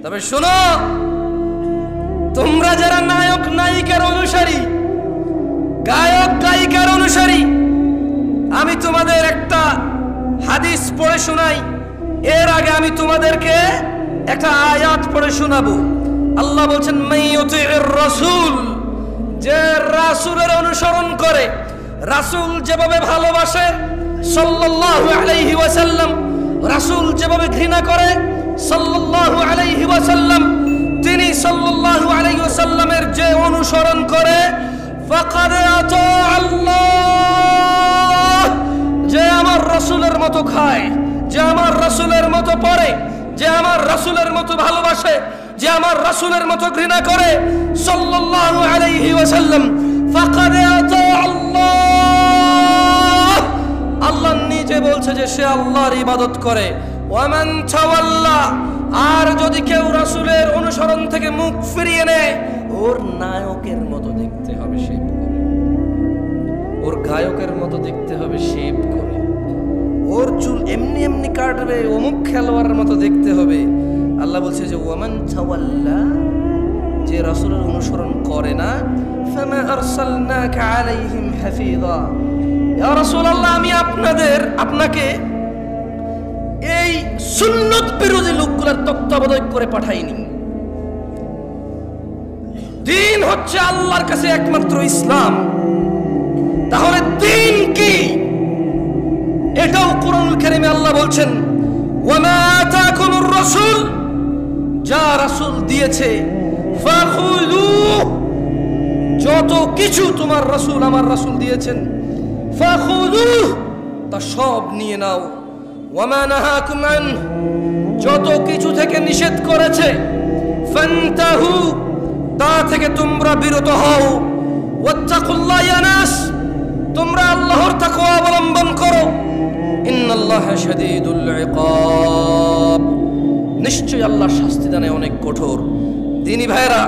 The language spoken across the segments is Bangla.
তবে শোনো, তোমরা যারা নায়ক নায়িকার অনুসারী, গায়ক গায়িকার অনুসারী, আমি তোমাদের একটা হাদিস পড়ে শোনাই। এর আগে আমি তোমাদেরকে একটা আয়াত পড়ে শোনাবো। আল্লাহ বলছেন, মাইয়ুতির রাসূল, যে রাসূলের অনুসরণ করে, রাসূল যেভাবে ভালোবাসে সাল্লাল্লাহু আলাইহি ওয়াসাল্লাম, রাসূল যেভাবে ঘৃণা করে সাল্লাল্লাহু আলাইহি ওয়াসাল্লাম, তিনি সাল্লাল্লাহু আলাইহি ওয়াসাল্লামের যে অনুসরণ করে, ফাকাদ আতা আল্লাহ, যে আমার রাসূলের মতো খায়, যে আমার রাসূলের মতো পড়ে, যে আমার রাসূলের মতো ভালোবাসে, যে আমার রাসূলের মতো ঘৃণা করে সাল্লাল্লাহু আলাইহি ওয়াসাল্লাম, ফাকাদ আতা আল্লাহ। আল্লাহ নিজে বলছে যে সে আল্লাহর ইবাদত করে। ওয়ামান তাওয়াল্লা, আর যদি কেউ রাসূলের অনুসরণ থেকে মুখ ফিরিয়ে নেয়, ওর নায়কের মতো দেখতে হবে শেভ করে, ওর গায়কের মতো দেখতে হবে শেভ করে, ওর চুল এমনি এমনি কাটবে, অমুক খেলোয়াড়ের মতো দেখতে হবে। আল্লাহ বলছে যে ওয়ামান তাওয়াল্লা, যে রাসূলের অনুসরণ করে না, ফামা আরসালনাকা আলাইহিম হাফিযা, ইয়া রাসূলুল্লাহ, আমি আপনাকে এই সুন্নত বিরোধী লোকগুলোর তত্ত্বাবধায়ক করে পাঠাইনি। দ্বীন হচ্ছে আল্লাহর কাছে একমাত্র ইসলাম। তাহলে দ্বীন কি? এটাও কোরআনুল কারীমে আল্লাহ বলছেন, ওয়ামা আতাকুমুর রাসূল, যা রাসূল দিয়েছে, ফাখুযুহু, যত কিছু তোমার রাসূল আমার রাসূল দিয়েছেন, ফাখুযুহু, তা সব নিয়ে নাও। ওয়ামা নাহাকুম আন, যত কিছু থেকে নিষেধ করেছে, ফান্তাহু, তা থেকে তোমরা বিরত হও। ওয়াত্তাকুল্লাহ ইয়া নাস, তোমরা আল্লাহর তাকওয়া অবলম্বন করো। ইন্নাল্লাহা শাদীদুল ইকাব, নিশ্চয়ই আল্লাহ শাস্তি দানে অনেক কঠোর। দিনী ভাইরা,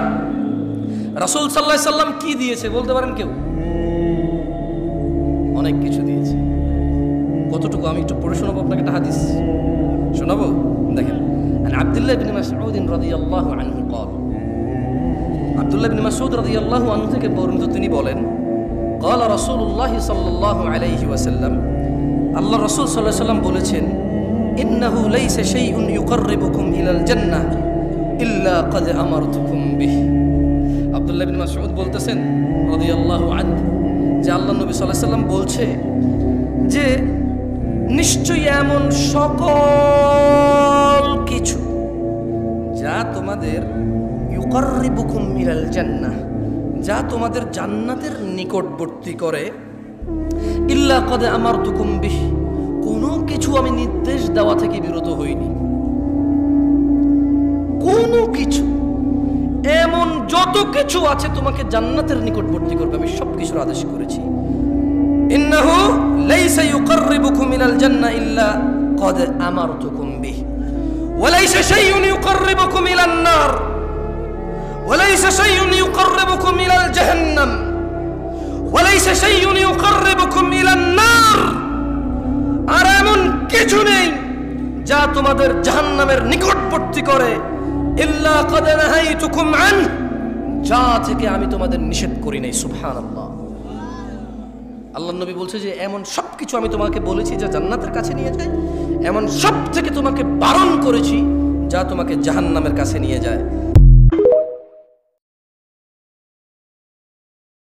রাসূল সাল্লাল্লাহু আলাইহি সাল্লাম কি দিয়েছে বলতে পারেন কেউ? অনেক কিছু দিয়েছে। কতটুকু আমি একটু পড়ে শোনাবো আপনাকে, একটা হাদিস শোনাবো। দেখেন, আব্দুল্লাহ ইবনে মাসউদ রাদিয়াল্লাহু আনহু قال, আব্দুল্লাহ ইবনে মাসউদ রাদিয়াল্লাহু আনহু থেকে বর্ণিত, তিনি বলেন, قال রাসূলুল্লাহ সাল্লাল্লাহু আলাইহি ওয়াসাল্লাম, আল্লাহ রাসূল সাল্লাল্লাহু আলাইহি ওয়াসাল্লাম বলেছেন, ইন্নাহু লাইসা শাইউন ইউকাররিবুকুম ইলাল জান্নাহ ইল্লা ক্বাদ আমারতুকুম বিহি। আব্দুল্লাহ ইবনে মাসউদ বলতেছেন রাদিয়াল্লাহু আনহু, যে আল্লাহ নবী সাল্লাল্লাহু আলাইহি ওয়াসাল্লাম বলছে যে নিশ্চয়ই এমন সকল কিছু যা তোমাদের ইউকাররিবুকুম ইলাল জান্নাহ, যা তোমাদের জান্নাতের নিকটবর্তী করে, ইল্লা ক্বাদ আমারতুকুম বিহি, কোনো কিছু আমি নির্দেশ দেওয়া থেকে বিরত হইনি। কোনো কিছু, এমন যত কিছু আছে তোমাকে জান্নাতের নিকটবর্তী করবে, আমি সব কিছুর আদেশ করেছি। ইন্নাহু লাইসা ইউকাররিবুকুম ইলাল জান্নাহ ইল্লা ক্বাদ আমারতুকুম বিহি, ওয়া লাইসা শাইউন ইউকাররিবুকুম ইলান নার, ওয়া লাইসা শাইউন ইউকাররিবুকুম ইলাল জাহান্নাম, ওয়া লাইসা শাইউন ইউকাররিবুকুম ইলান নার, আর এমন কিছু নেই যা তোমাদের জাহান্নামের নিকটবর্তী করে, ইল্লা ক্বাদ নাহাইতুকুম আন, যা থেকে আমি তোমাদের নিষেধ করি নাই। সুবহানাল্লাহ। আল্লাহ নবী বলছে যে এমন সব কিছু আমি তোমাকে বলেছি যা জান্নাতের কাছে নিয়ে যায়, এমন সব থেকে তোমাকে বারণ করেছি যা তোমাকে জাহান্নামের কাছে নিয়ে যায়।